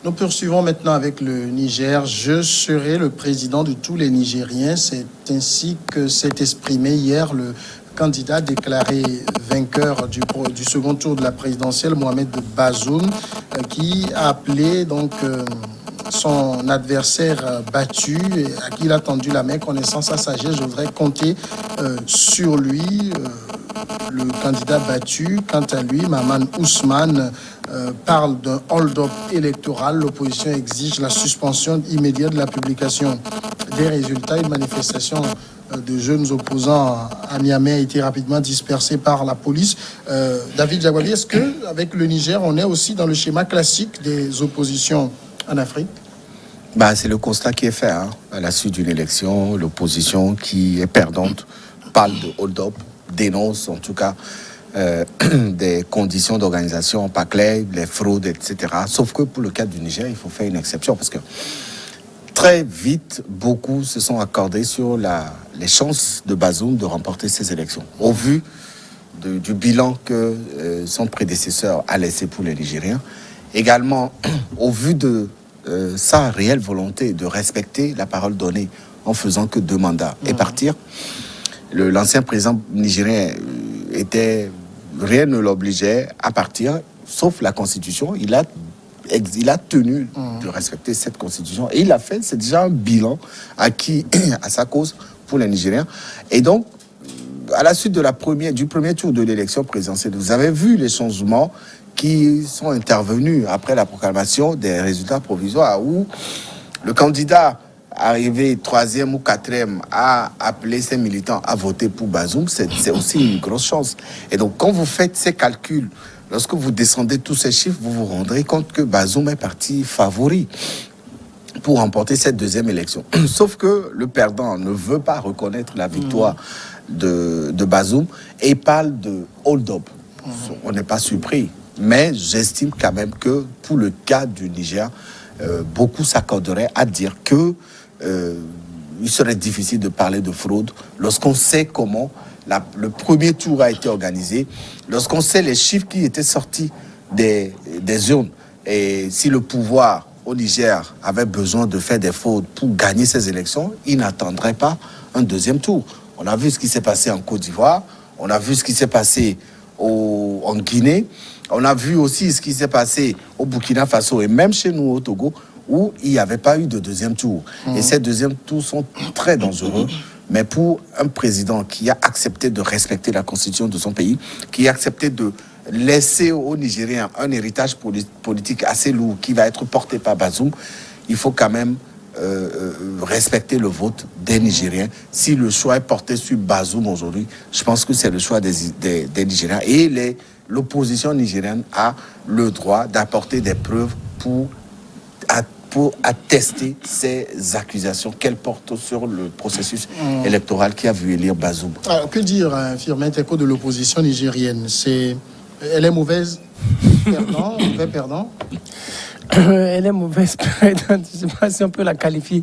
Nous poursuivons maintenant avec le Niger. Je serai le président de tous les Nigériens. C'est ainsi que s'est exprimé hier le candidat déclaré vainqueur du second tour de la présidentielle, Mohamed Bazoum, qui a appelé donc son adversaire battu, à qui il a tendu la main. Connaissant sa sagesse, je voudrais compter sur lui. Le candidat battu, quant à lui, Maman Ousmane, parle d'un hold-up électoral. L'opposition exige la suspension immédiate de la publication des résultats. Une manifestation de jeunes opposants à Niamey a été rapidement dispersée par la police. David Jawali, est-ce qu'avec le Niger, on est aussi dans le schéma classique des oppositions en Afrique? C'est le constat qui est fait. À la suite d'une élection, l'opposition qui est perdante parle de hold-up, dénonce en tout cas des conditions d'organisation pas claires, les fraudes, etc. Sauf que pour le cas du Niger, il faut faire une exception parce que très vite, beaucoup se sont accordés sur les chances de Bazoum de remporter ces élections. Au vu du bilan que son prédécesseur a laissé pour les Nigériens, également au vu de sa réelle volonté de respecter la parole donnée en faisant que 2 mandats et partir. L'ancien président nigérien rien ne l'obligeait à partir, sauf la Constitution. Il a tenu de respecter cette Constitution. Et il a fait, c'est déjà un bilan acquis à sa cause pour les Nigériens. Et donc, à la suite du premier tour de l'élection présidentielle, vous avez vu les changements qui sont intervenus après la proclamation des résultats provisoires, où le candidat arrivé 3e ou 4e à appeler ses militants à voter pour Bazoum, c'est aussi une grosse chance. Et donc, quand vous faites ces calculs, lorsque vous descendez tous ces chiffres, vous vous rendrez compte que Bazoum est parti favori pour remporter cette 2e élection. Sauf que le perdant ne veut pas reconnaître la victoire de Bazoum et parle de hold-up. On n'est pas surpris. Mais j'estime quand même que pour le cas du Niger, beaucoup s'accorderaient à dire que il serait difficile de parler de fraude lorsqu'on sait comment le premier tour a été organisé, lorsqu'on sait les chiffres qui étaient sortis des urnes. Et si le pouvoir au Niger avait besoin de faire des fraudes pour gagner ces élections, il n'attendrait pas un 2e tour. On a vu ce qui s'est passé en Côte d'Ivoire, on a vu ce qui s'est passé en Guinée, on a vu aussi ce qui s'est passé au Burkina Faso et même chez nous au Togo, où il n'y avait pas eu de 2e tour. Et ces 2e tours sont très dangereux. Mais pour un président qui a accepté de respecter la constitution de son pays, qui a accepté de laisser aux Nigériens un héritage politique assez lourd qui va être porté par Bazoum, il faut quand même respecter le vote des Nigériens. Si le choix est porté sur Bazoum aujourd'hui, je pense que c'est le choix des Nigériens. Et l'opposition nigérienne a le droit d'apporter des preuves pour attester ces accusations qu'elle porte sur le processus électoral qui a vu élire Bazoum. Alors, que dire, Firmin Teko, de l'opposition nigérienne? Elle est mauvaise perdant, mauvais perdant? Elle est mauvaise perdante, je ne sais pas si on peut la qualifier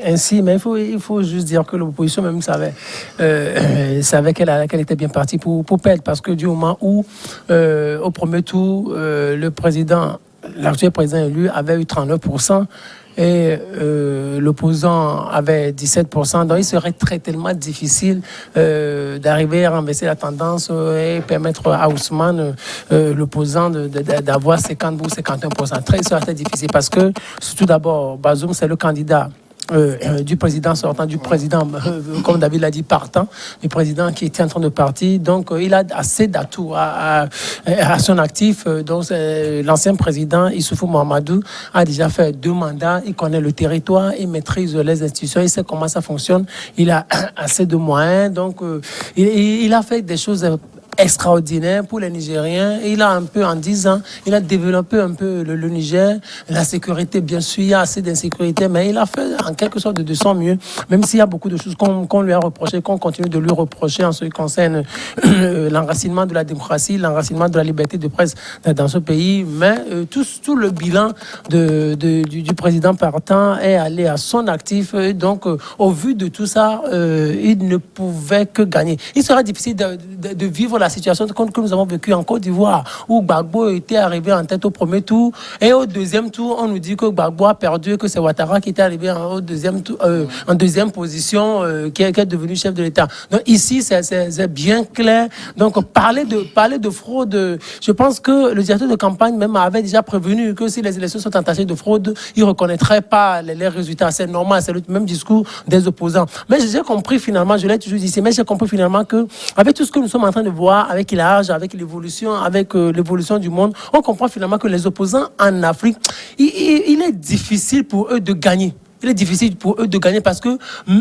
ainsi, mais il faut juste dire que l'opposition même savait qu'elle était bien partie pour perdre, parce que du moment où, au premier tour, l'actuel président élu avait eu 39%, et l'opposant avait 17%. Donc il serait tellement difficile d'arriver à renverser la tendance et permettre à Ousmane, l'opposant, d'avoir 50 ou 51%. Ça serait très difficile parce que, surtout d'abord, Bazoum, c'est le candidat du président sortant, du président, comme David l'a dit, partant, du président qui était en train de partir. Donc, il a assez d'atouts à son actif. Donc, l'ancien président, Issoufou Mahamadou, a déjà fait 2 mandats. Il connaît le territoire, il maîtrise les institutions, il sait comment ça fonctionne. Il a assez de moyens. Donc, il a fait des choses extraordinaire pour les Nigériens. Il a un peu, en 10 ans, il a développé un peu le Niger. La sécurité, bien sûr, il y a assez d'insécurité, mais il a fait en quelque sorte de son mieux, même s'il y a beaucoup de choses qu'on lui a reproché, qu'on continue de lui reprocher en ce qui concerne l'enracinement de la démocratie, l'enracinement de la liberté de presse dans ce pays. Mais tout le bilan du président partant est allé à son actif. Et donc, au vu de tout ça, il ne pouvait que gagner. Il sera difficile de vivre la la situation que nous avons vécue en Côte d'Ivoire, où Gbagbo était arrivé en tête au premier tour, et au deuxième tour, on nous dit que Gbagbo a perdu, et que c'est Ouattara qui était arrivé en deuxième position, qui est devenu chef de l'État. Donc ici, c'est bien clair. Donc parler de fraude, je pense que le directeur de campagne même avait déjà prévenu que si les élections sont entachées de fraude, il ne reconnaîtrait pas les résultats. C'est normal, c'est le même discours des opposants. Mais j'ai compris finalement, je l'ai toujours dit ici, mais j'ai compris finalement que avec tout ce que nous sommes en train de voir, avec l'âge, avec l'évolution du monde, on comprend finalement que les opposants en Afrique, il est difficile pour eux de gagner. Il est difficile pour eux de gagner parce que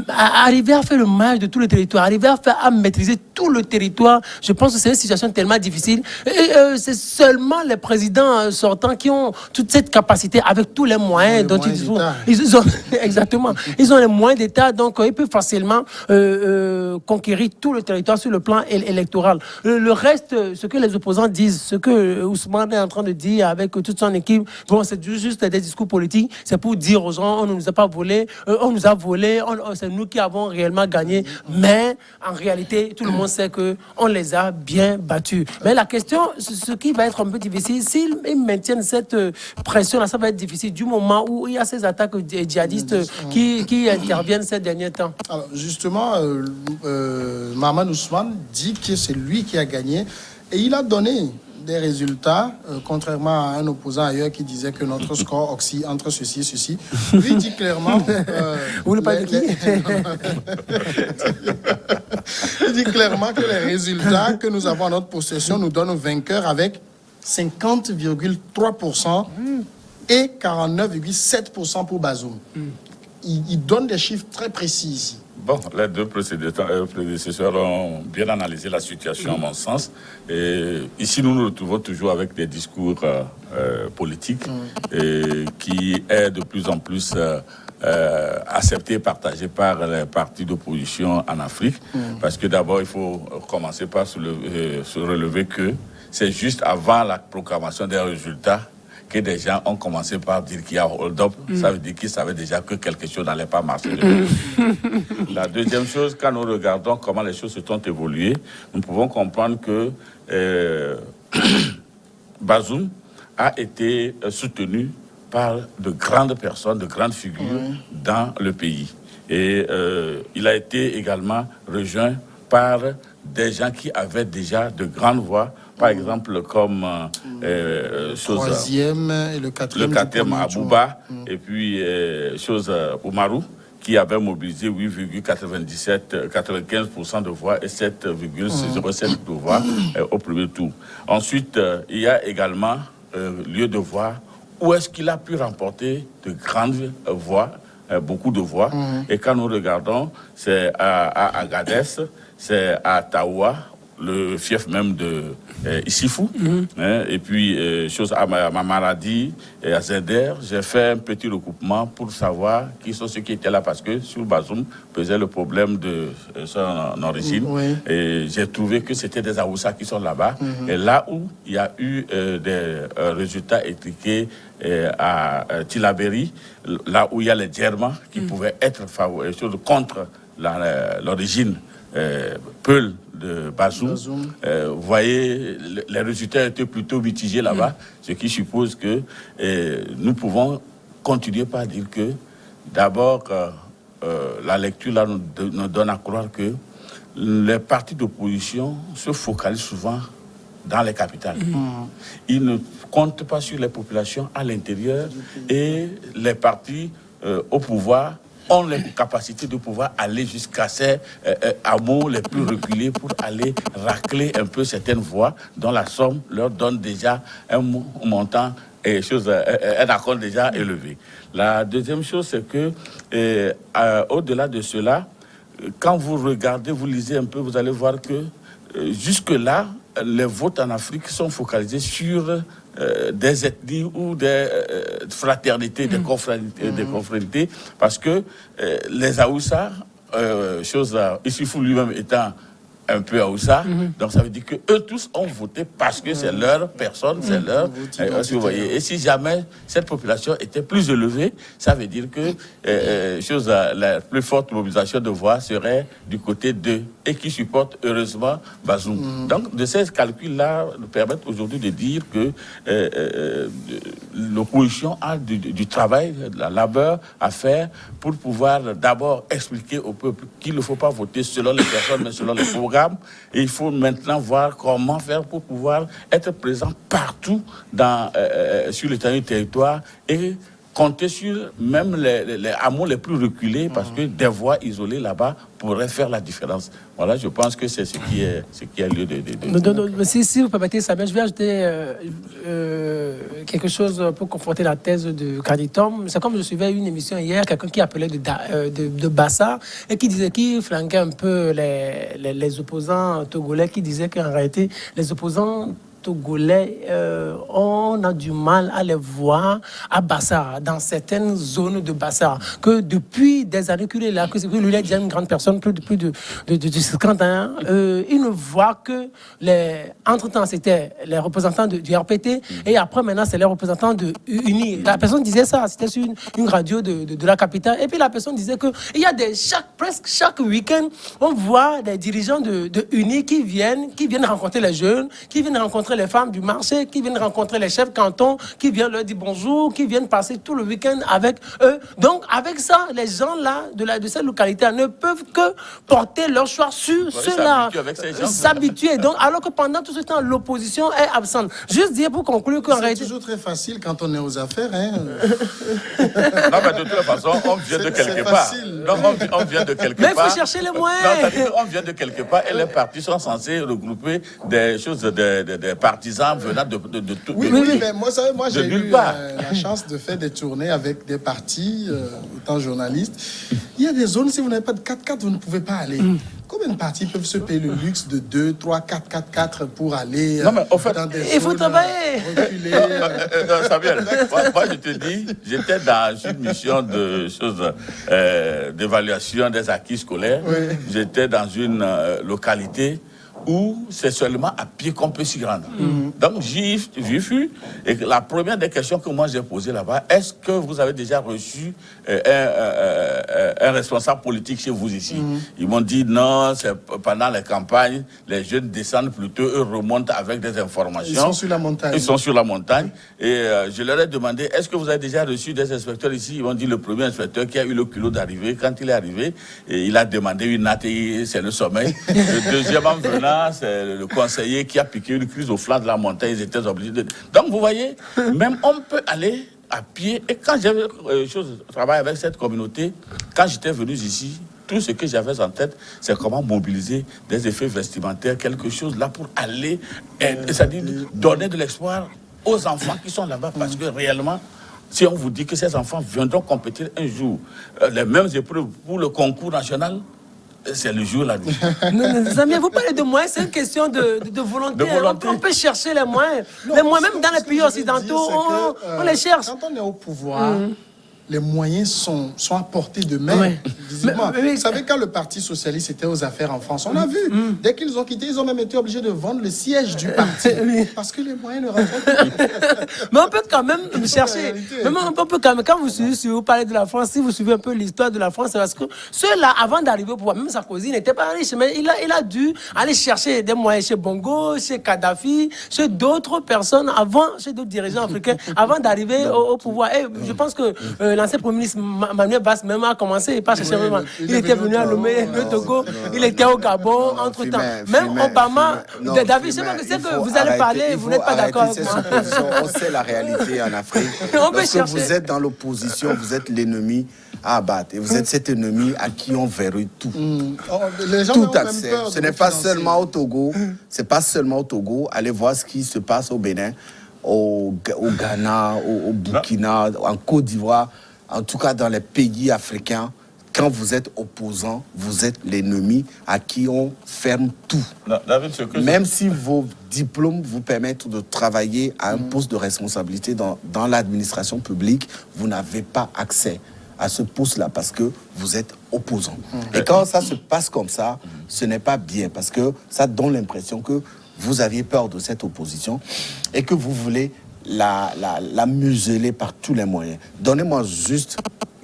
arriver à faire le maillage de tout le territoire, arriver à maîtriser tout le territoire, je pense que c'est une situation tellement difficile. Et c'est seulement les présidents sortants qui ont toute cette capacité avec tous les moyens dont ils disposent. Ils ont exactement. Ils ont les moyens d'État, donc ils peuvent facilement conquérir tout le territoire sur le plan électoral. Le reste, ce que les opposants disent, ce que Ousmane est en train de dire avec toute son équipe, bon, c'est juste des discours politiques. C'est pour dire aux gens, on ne nous a pas volé, on nous a volé, c'est nous qui avons réellement gagné. Mais en réalité, tout le monde sait qu'on les a bien battus. Mais la question, ce qui va être un peu difficile, s'ils maintiennent cette pression-là, ça va être difficile du moment où il y a ces attaques djihadistes qui interviennent ces derniers temps. Alors justement, Mahaman Ousmane dit que c'est lui qui a gagné et il a donné des résultats, contrairement à un opposant ailleurs qui disait que notre score oscille entre ceci et ceci. Lui dit clairement... Vous voulez pas de qui Il dit clairement que les résultats que nous avons en notre possession nous donnent vainqueur avec 50,3% et 49,7% pour Bazoum. Il donne des chiffres très précis ici. Bon, les deux prédécesseurs ont bien analysé la situation, à mon sens. Et ici, nous nous retrouvons toujours avec des discours politiques qui est de plus en plus accepté et partagé par les partis d'opposition en Afrique. Parce que d'abord, il faut commencer par se relever que c'est juste avant la proclamation des résultats que des gens ont commencé par dire qu'il y a hold-up. Ça veut dire qu'ils savaient déjà que quelque chose n'allait pas marcher. La deuxième chose, quand nous regardons comment les choses se sont évoluées, nous pouvons comprendre que Bazoum a été soutenu par de grandes personnes, de grandes figures dans le pays. Et il a été également rejoint par des gens qui avaient déjà de grandes voix, par exemple comme troisième et le quatrième Abouba, et puis Oumarou, qui avait mobilisé 8,95% de voix et 7,07% de voix au premier tour. Ensuite, il y a également lieu de voir où est-ce qu'il a pu remporter de grandes voix, beaucoup de voix. Et quand nous regardons, c'est à Agadez, c'est à Taoua, le fief même de Issifou, et puis à Maradi et à Zender. J'ai fait un petit recoupement pour savoir qui sont ceux qui étaient là, parce que sur Bazoum pesait le problème de son origine. Et j'ai trouvé que c'était des Aoussa qui sont là-bas. Et là où il y a eu des résultats étriqués à Tilaberi, là où il y a les Djerma qui pouvaient être contre l'origine Peul de Bazoum. Vous voyez, les résultats étaient plutôt mitigés là-bas, ce qui suppose que nous pouvons continuer par dire que d'abord la lecture là nous donne à croire que les partis d'opposition se focalisent souvent dans les capitales. Ils ne comptent pas sur les populations à l'intérieur, et les partis au pouvoir ont les capacités de pouvoir aller jusqu'à ces hameaux les plus reculés pour aller racler un peu certaines voix dont la somme leur donne déjà un montant et un accord déjà élevé. La deuxième chose, c'est que au-delà de cela, quand vous regardez, vous lisez un peu, vous allez voir que jusque-là, les votes en Afrique sont focalisés sur des ethnies ou des fraternités, des confrénités, parce que les Aoussa, Issifou lui-même étant un peu à Oussa. Donc ça veut dire que eux tous ont voté parce que c'est leur personne, c'est leur... si vous voyez. Et si jamais cette population était plus élevée, ça veut dire que la plus forte mobilisation de voix serait du côté d'eux et qui supporte heureusement Bazoum. Donc de ces calculs-là nous permettent aujourd'hui de dire que l'opposition a du travail, de la labeur à faire pour pouvoir d'abord expliquer au peuple qu'il ne faut pas voter selon les personnes mais selon les programmes. Et il faut maintenant voir comment faire pour pouvoir être présent partout sur l'étendue du territoire et compter sur même les hameaux les plus reculés parce que des voies isolées là-bas pourraient faire la différence. Voilà, je pense que c'est ce qui a lieu de... Si vous permettez, Samuel, je vais ajouter quelque chose pour conforter la thèse de Kaditom. C'est comme je suivais une émission hier, quelqu'un qui appelait de Bassa et qui flanquait un peu les opposants togolais, qui disait qu'en réalité, les opposants togolais, on a du mal à les voir à Bassa, dans certaines zones de Bassa, que depuis des années qu'il est là, que lui est déjà une grande personne, plus de 50 ans, il ne voit que entre-temps, c'était les représentants du RPT, et après, maintenant, c'est les représentants de UNI. La personne disait ça, c'était sur une radio de la capitale, et puis la personne disait que il y a presque chaque week-end, on voit des dirigeants de UNI qui viennent rencontrer les jeunes, qui viennent rencontrer les femmes du marché, qui viennent rencontrer les chefs cantons, qui viennent leur dire bonjour, qui viennent passer tout le week-end avec eux. Donc, avec ça, les gens là, de cette localité ne peuvent que porter leur choix sur ceux-là, s'habituer. Donc, alors que pendant tout ce temps, l'opposition est absente. Juste dire pour conclure qu'en réalité... C'est toujours très facile quand on est aux affaires, hein. Non, mais de toute façon, on vient de quelque part. Non, on vient de quelque part. Mais il faut chercher les moyens. Non, on vient de quelque part et les partis sont censés regrouper des choses, des partisans venant de tout. Oui, mais moi j'ai eu la chance de faire des tournées avec des partis, étant journaliste. Il y a des zones, si vous n'avez pas de 4x4, vous ne pouvez pas aller. Combien de partis peuvent se payer le luxe de 2, 3, 4 pour aller non, mais, au fait, dans des il faut zones travailler. reculées Samuel, moi je te dis, j'étais dans une mission de choses d'évaluation des acquis scolaires. Oui. J'étais dans une localité où c'est seulement à pied qu'on peut s'y rendre. Donc j'y fus, et la première des questions que moi j'ai posées là-bas, est-ce que vous avez déjà reçu un responsable politique chez vous ici? Ils m'ont dit non, c'est pendant les campagnes, les jeunes descendent plutôt, eux remontent avec des informations. Ils sont sur la montagne. Ils sont sur la montagne. Et je leur ai demandé, est-ce que vous avez déjà reçu des inspecteurs ici? Ils m'ont dit, le premier inspecteur qui a eu le culot d'arriver, quand il est arrivé, et il a demandé une natte, c'est le sommeil. Le deuxième en venant, c'est le conseiller qui a piqué une crise au flanc de la montagne. Ils étaient obligés de... Donc, vous voyez, même on peut aller à pied. Et quand j'avais travaillé avec cette communauté, quand j'étais venu ici, tout ce que j'avais en tête, c'est comment mobiliser des effets vestimentaires, quelque chose là pour aller, c'est-à-dire donner de l'espoir aux enfants qui sont là-bas. Parce que réellement, si on vous dit que ces enfants viendront compétir un jour, les mêmes épreuves pour le concours national, c'est le jour là. Non, vous parlez de moyens, c'est une question de volonté. On peut chercher les moyens. Les moyens, même dans les pays occidentaux, on les cherche. Quand on est au pouvoir, les moyens sont à portée de main, visiblement. Vous savez, quand le Parti socialiste était aux affaires en France, on a vu, dès qu'ils ont quitté, ils ont même été obligés de vendre le siège du parti, parce que les moyens ne rentrent pas. Mais on peut quand même chercher. Même on peut quand même, quand si vous parlez de la France, si vous suivez un peu l'histoire de la France, c'est parce que ceux-là, avant d'arriver au pouvoir, même Sarkozy n'était pas riche, mais il a dû aller chercher des moyens chez Bongo, chez Kadhafi, chez d'autres personnes, chez d'autres dirigeants africains, avant d'arriver au pouvoir. Et je pense que l'ancien Premier ministre Manuel Valls même a commencé par chercher vraiment. Il était venu à Lomé, le Togo, il était au Gabon, entre-temps. Même Obama, David, je sais pas que c'est que vous allez parler, vous n'êtes pas d'accord avec moi. On sait la réalité en Afrique. Lorsque vous êtes dans l'opposition, vous êtes l'ennemi à abattre. Et vous êtes cet ennemi à qui on verrouille tout. Tout accès. Ce n'est pas seulement au Togo. C'est pas seulement au Togo. Allez voir ce qui se passe au Bénin, au Ghana, au Burkina, en Côte d'Ivoire. En tout cas, dans les pays africains, quand vous êtes opposant, vous êtes l'ennemi à qui on ferme tout. Non, David, même si vos diplômes vous permettent de travailler à un poste de responsabilité dans l'administration publique, vous n'avez pas accès à ce poste-là parce que vous êtes opposant. Et quand ça se passe comme ça, ce n'est pas bien parce que ça donne l'impression que vous aviez peur de cette opposition et que vous voulez la museler par tous les moyens. Donnez-moi juste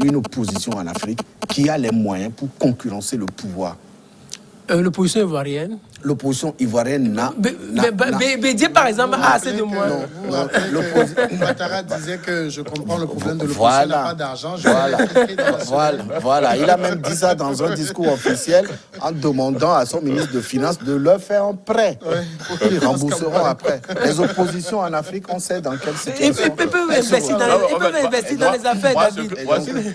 une opposition en Afrique qui a les moyens pour concurrencer le pouvoir. L'opposition ivoirienne. L'opposition ivoirienne n'a... Bédier, par exemple, a assez de moyens. Ouattara disait que je comprends le problème de l'opposition, n'a pas d'argent. Voilà, il a même dit ça dans un discours officiel en demandant à son ministre de Finances de leur faire un prêt. Ils rembourseront après. Les oppositions en Afrique, on sait dans quelle situation. Ils peuvent investir dans les affaires, David.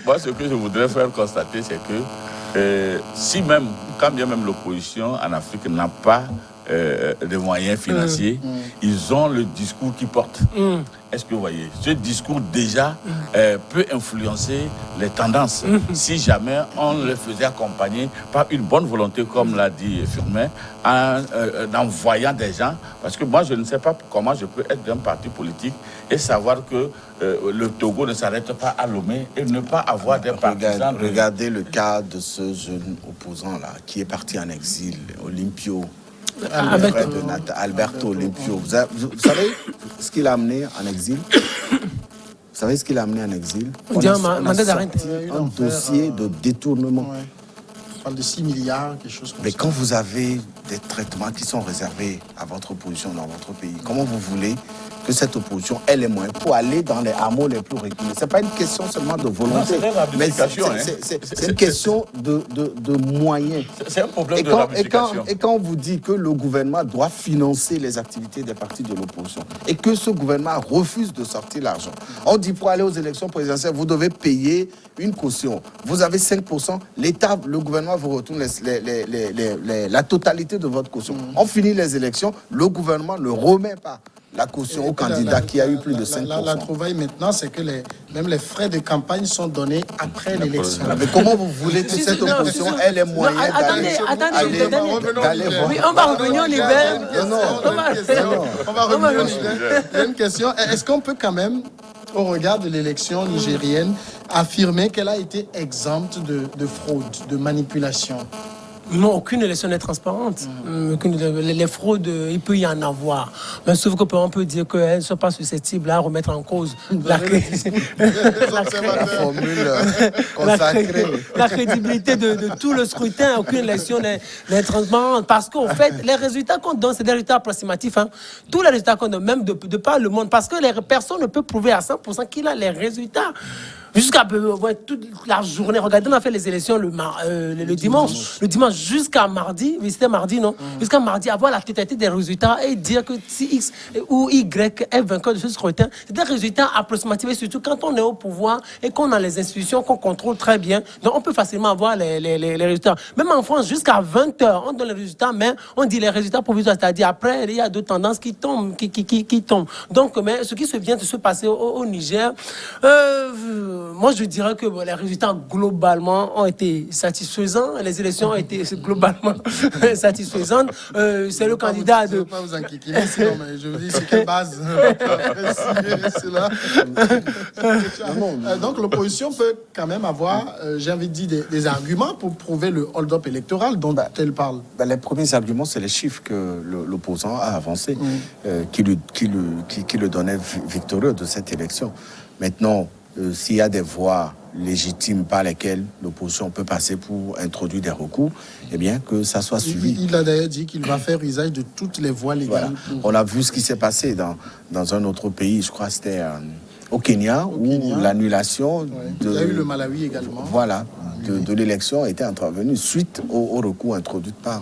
Moi, ce que je voudrais faire constater, c'est que si même, quand bien même l'opposition en Afrique n'a pas de moyens financiers, ils ont le discours qui porte. Est-ce que vous voyez, ce discours déjà peut influencer les tendances si jamais on le faisait accompagner par une bonne volonté, comme l'a dit Firmin, en envoyant des gens. Parce que moi, je ne sais pas comment je peux être d'un parti politique et savoir que le Togo ne s'arrête pas à Lomé et ne pas avoir des partisans. Regardez le cas de ce jeune opposant-là qui est parti en exil, Olympio. Alberto Olympio. Vous savez ce qu'il a amené en exil? Vous savez ce qu'il a amené en exil? On a sorti un dossier de détournement. Ouais. On parle de 6 milliards, quelque chose comme ça. Mais quand vous avez des traitements qui sont réservés à votre opposition dans votre pays, comment vous voulez que cette opposition ait les moyens pour aller dans les hameaux les plus reculés? Ce n'est pas une question seulement de volonté, mais c'est une question de moyens. C'est un problème de ramification. Et quand on vous dit que le gouvernement doit financer les activités des partis de l'opposition et que ce gouvernement refuse de sortir l'argent, on dit pour aller aux élections présidentielles, vous devez payer une caution. Vous avez 5%, l'État, le gouvernement vous retourne la totalité de votre caution. On finit les élections, le gouvernement ne remet pas la caution au candidat qui a eu plus de 5%. La trouvaille maintenant, c'est que même les frais de campagne sont donnés après l'élection. Mais comment vous voulez que cette opposition ait les moyens d'aller voir? Oui, on va revenir au Libère. On va revenir au Libère. Il y a une question. Est-ce qu'on peut quand même, au regard de l'élection nigérienne, affirmer qu'elle a été exempte de fraude, de manipulation? Non, aucune élection n'est transparente. Les fraudes, il peut y en avoir. Mais sauf qu'on peut dire qu'elles ne sont pas susceptibles à remettre en cause la crédibilité de tout le scrutin. Aucune élection n'est transparente. Parce qu'en fait, les résultats qu'on donne, c'est des résultats approximatifs. Tous les résultats qu'on donne, même de par le monde. Parce que les personnes ne peuvent prouver à 100% qu'il a les résultats. Jusqu'à toute la journée. Regardez, on a fait les élections le dimanche. Le dimanche jusqu'à mardi. Oui, c'était mardi, non? Jusqu'à mardi, avoir la totalité des résultats et dire que si X ou Y est vainqueur de ce scrutin, c'est des résultats approximatifs. Et surtout quand on est au pouvoir et qu'on a les institutions qu'on contrôle très bien, donc on peut facilement avoir les résultats. Même en France, jusqu'à 20h, on donne les résultats, mais on dit les résultats provisoires. C'est-à-dire après, il y a d'autres tendances qui tombent. Donc, mais ce qui vient de se passer au Niger, moi, je dirais que les résultats globalement ont été satisfaisants. Les élections ont été globalement satisfaisantes. C'est le candidat de... Je ne veux pas vous enquiquiner, sinon, mais je vous dis sur quelle base. Donc, l'opposition peut quand même avoir, j'ai envie de dire, des arguments pour prouver le hold-up électoral dont elle parle. Les premiers arguments, c'est les chiffres que l'opposant a avancés, qui le donnaient victorieux de cette élection. Maintenant, s'il y a des voies légitimes par lesquelles l'opposition peut passer pour introduire des recours, eh bien, que ça soit suivi. Il a d'ailleurs dit qu'il va faire usage de toutes les voies légales. Voilà. On a vu ce qui s'est passé dans un autre pays, je crois que c'était au Kenya, où l'annulation Il y a eu le Malawi également. Voilà, de l'élection était intervenue suite au recours introduit par...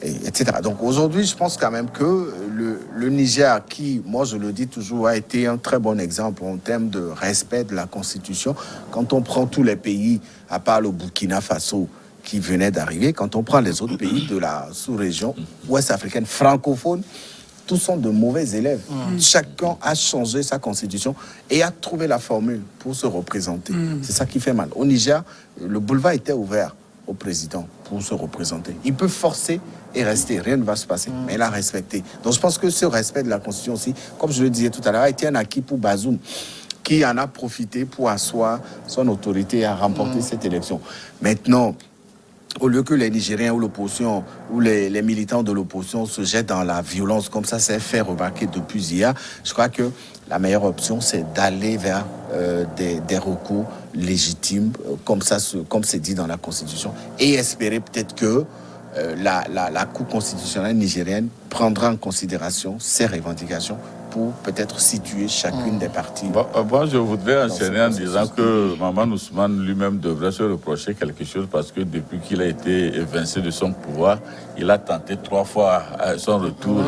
etc. Donc aujourd'hui, je pense quand même que le Niger, qui, moi je le dis toujours, a été un très bon exemple en termes de respect de la Constitution. Quand on prend tous les pays, à part le Burkina Faso, qui venait d'arriver, quand on prend les autres pays de la sous-région ouest-africaine francophone, tous sont de mauvais élèves. Chacun a changé sa constitution et a trouvé la formule pour se représenter. C'est ça qui fait mal. Au Niger, le boulevard était ouvert au président pour se représenter. Il peut forcer et rester, rien ne va se passer, mais il a respecté. Donc je pense que ce respect de la Constitution aussi, comme je le disais tout à l'heure, a été un acquis pour Bazoum, qui en a profité pour asseoir son autorité et à remporter cette élection. Maintenant, au lieu que les Nigériens ou l'opposition ou les militants de l'opposition se jettent dans la violence comme ça, c'est fait remarquer depuis hier. Je crois que la meilleure option, c'est d'aller vers des recours légitimes, comme c'est dit dans la Constitution, et espérer peut-être que la Cour constitutionnelle nigérienne prendra en considération ces revendications pour peut-être situer chacune des parties. Bon, je voudrais enchaîner en disant que Maman Ousmane lui-même devrait se reprocher quelque chose parce que depuis qu'il a été évincé de son pouvoir, il a tenté 3 fois son retour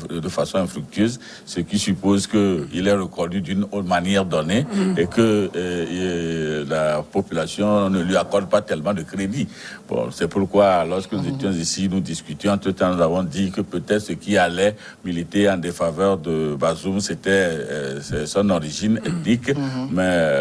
de façon infructueuse, ce qui suppose qu'il est reconnu d'une manière donnée et que la population ne lui accorde pas tellement de crédit. Bon, c'est pourquoi, lorsque nous étions ici, nous discutions, entre-temps, nous avons dit que peut-être ce qui allait militer en défaveur de Bazoum, c'était son origine ethnique, mais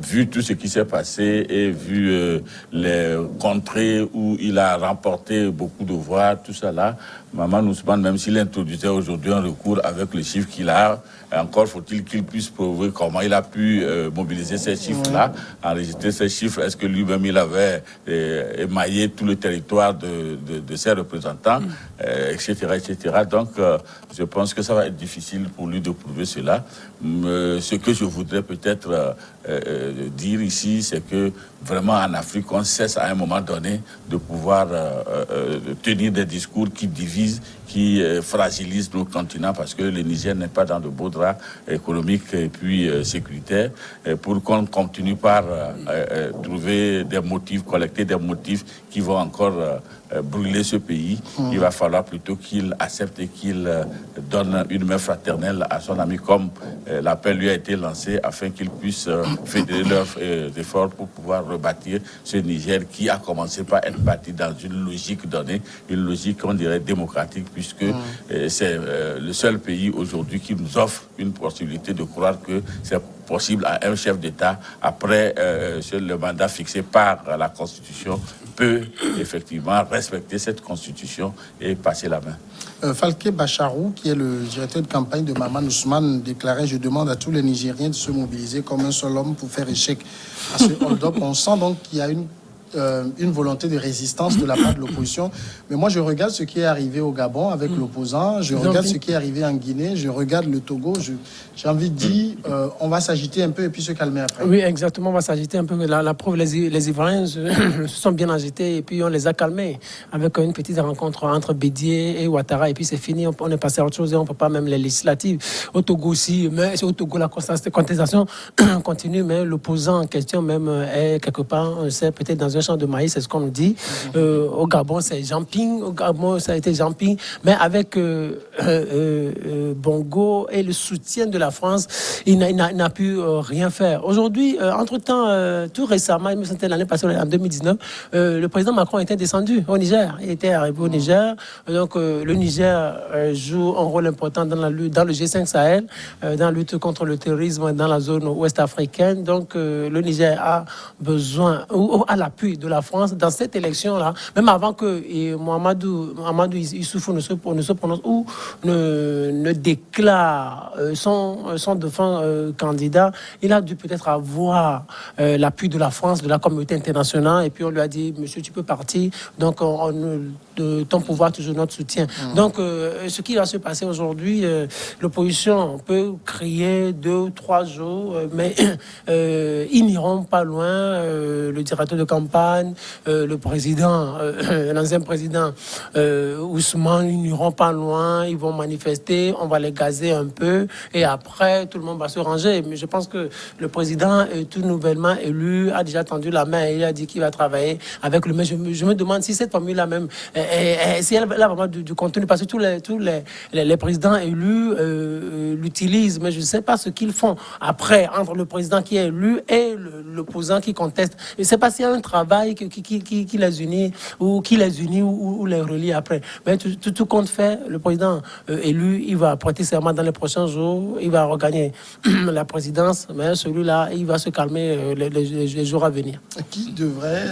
vu tout ce qui s'est passé et vu les contrées où il a remporté beaucoup de voix, tout ça là, Maman Ousmane, même s'il introduisait aujourd'hui un recours avec le chiffre qu'il a, encore faut-il qu'il puisse prouver comment il a pu mobiliser ces chiffres-là, enregistrer ces chiffres. Est-ce que lui-même il avait émaillé tout le territoire de ses représentants, etc., etc. Donc, je pense que ça va être difficile pour lui de prouver cela. Ce que je voudrais peut-être dire ici, c'est que vraiment en Afrique, on cesse à un moment donné de pouvoir tenir des discours qui divisent, qui fragilisent notre continent, parce que le Niger n'est pas dans de beaux draps économiques et puis sécuritaires, pour qu'on continue par trouver des motifs, collecter des motifs qui vont encore brûler ce pays. Il va falloir plutôt qu'il accepte et qu'il donne une main fraternelle à son ami, comme l'appel lui a été lancé, afin qu'ils puissent fédérer leurs efforts pour pouvoir rebâtir ce Niger qui a commencé par être bâti dans une logique donnée, une logique, on dirait, démocratique, puisque c'est le seul pays aujourd'hui qui nous offre une possibilité de croire que c'est possible à un chef d'État, après le mandat fixé par la Constitution, peut effectivement respecter cette Constitution et passer la main. Falke Bacharou, qui est le directeur de campagne de Maman Ousmane, déclarait: je demande à tous les Nigériens de se mobiliser comme un seul homme pour faire échec à ce hold-up. On sent donc qu'il y a une volonté de résistance de la part de l'opposition. Mais moi, je regarde ce qui est arrivé au Gabon avec l'opposant, je regarde ce qui est arrivé en Guinée, je regarde le Togo. J'ai envie de dire, on va s'agiter un peu et puis se calmer après. Oui, exactement, on va s'agiter un peu. La preuve, les Ivoiriens se sont bien agités et puis on les a calmés avec une petite rencontre entre Bédier et Ouattara, et puis c'est fini, on est passé à autre chose et on ne peut pas même les législatives. Au Togo aussi, mais c'est au Togo la contestation continue, mais l'opposant en question même est quelque part, on sait, peut-être dans un champ de maïs, c'est ce qu'on nous dit. Au Gabon, c'est Jean-Ping. Au Gabon, ça a été Jean-Ping. Mais avec Bongo et le soutien de la France, il n'a pu rien faire. Aujourd'hui, entre-temps, tout récemment, c'était l'année passée, en 2019, le président Macron était descendu au Niger. Il était arrivé au Niger. Donc, le Niger joue un rôle important dans la lutte, dans le G5 Sahel, dans la lutte contre le terrorisme dans la zone ouest africaine. Donc, le Niger a besoin, ou à l'appui de la France dans cette élection-là, même avant que Mahamadou Issoufou ne se prononce ou ne déclare son défunt candidat, il a dû peut-être avoir l'appui de la France, de la communauté internationale, et puis on lui a dit: monsieur, tu peux partir, donc de ton pouvoir, toujours notre soutien. Donc, ce qui va se passer aujourd'hui, l'opposition peut crier 2 ou 3 jours, mais ils n'iront pas loin. Le directeur de campagne, le président, l'ancien président Ousmane, ils n'iront pas loin, ils vont manifester, on va les gazer un peu, et après, tout le monde va se ranger. Mais je pense que le président, tout nouvellement élu, a déjà tendu la main et il a dit qu'il va travailler avec le maire. Je me demande si cette formule-là même, si elle a vraiment du contenu, parce que tous les présidents élus l'utilisent, mais je ne sais pas ce qu'ils font après, entre le président qui est élu et l'opposant qui conteste. Je ne sais pas s'il y a un travail qui les unit ou les relie après. Mais tout compte fait, le président élu, il va prêter serment dans les prochains jours, il va regagner la présidence, mais celui-là, il va se calmer les jours à venir. Qui devrait,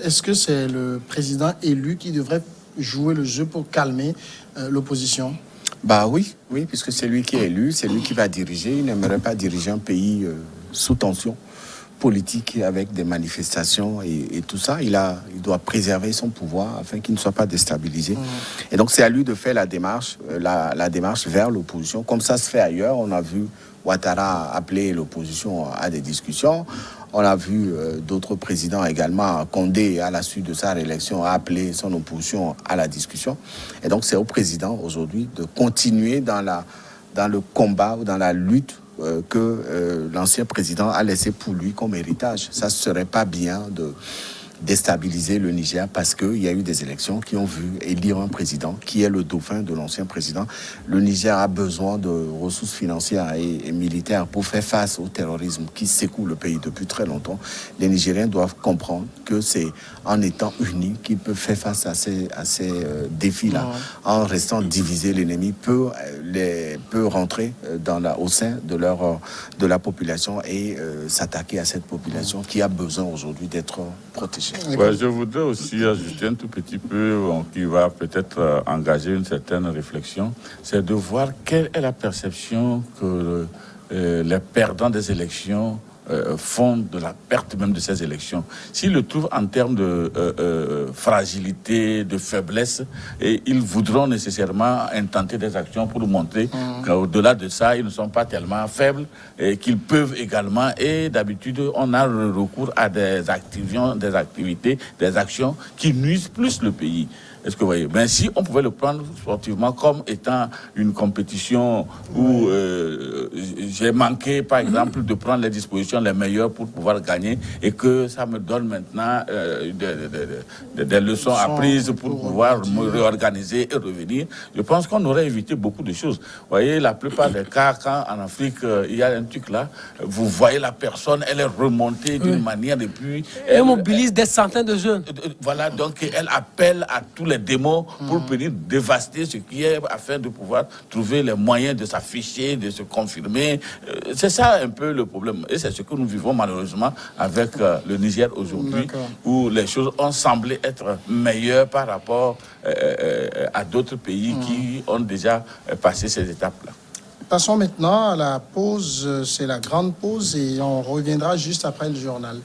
est-ce que c'est le président élu qui devrait jouer le jeu pour calmer l'opposition? Bah oui, puisque c'est lui qui est élu, c'est lui qui va diriger. Il n'aimerait pas diriger un pays sous tension politique avec des manifestations et tout ça. Il doit préserver son pouvoir afin qu'il ne soit pas déstabilisé. Et donc c'est à lui de faire la démarche vers l'opposition. Comme ça se fait ailleurs, on a vu Ouattara appeler l'opposition à des discussions. On a vu d'autres présidents également, Condé, à la suite de sa réélection, a appelé son opposition à la discussion. Et donc, c'est au président aujourd'hui de continuer dans le combat ou dans la lutte que l'ancien président a laissé pour lui comme héritage. Ça ne serait pas bien de déstabiliser le Niger parce qu'il y a eu des élections qui ont vu élire un président qui est le dauphin de l'ancien président. Le Niger a besoin de ressources financières et militaires pour faire face au terrorisme qui secoue le pays depuis très longtemps. Les Nigériens doivent comprendre que c'est en étant unis qu'ils peuvent faire face à ces défis-là. En restant divisés, l'ennemi peut rentrer au sein de la population et s'attaquer à cette population qui a besoin aujourd'hui d'être protégée. Ouais, je voudrais aussi ajouter un tout petit peu, qui va peut-être engager une certaine réflexion, c'est de voir quelle est la perception que les perdants des élections font de la perte même de ces élections. S'ils le trouvent en termes de fragilité, de faiblesse, et ils voudront nécessairement intenter des actions pour montrer qu'au-delà de ça, ils ne sont pas tellement faibles et qu'ils peuvent également, et d'habitude, on a recours à des activités, des actions qui nuisent plus le pays. Est-ce que vous voyez? Ben, si on pouvait le prendre sportivement comme étant une compétition où j'ai manqué, par exemple, de prendre les dispositions les meilleures pour pouvoir gagner et que ça me donne maintenant des leçons apprises pour pouvoir me réorganiser et revenir, je pense qu'on aurait évité beaucoup de choses. Vous voyez, la plupart des cas, quand en Afrique, il y a un truc là, vous voyez la personne, elle est remontée d'une manière et puis... Elle mobilise des centaines de jeunes. Voilà, donc elle appelle à tous les démons pour venir dévaster ce qui est afin de pouvoir trouver les moyens de s'afficher, de se confirmer. C'est ça un peu le problème. Et c'est ce que nous vivons malheureusement avec le Niger aujourd'hui, où les choses ont semblé être meilleures par rapport à d'autres pays qui ont déjà passé ces étapes-là. Passons maintenant à la pause, c'est la grande pause et on reviendra juste après le journal.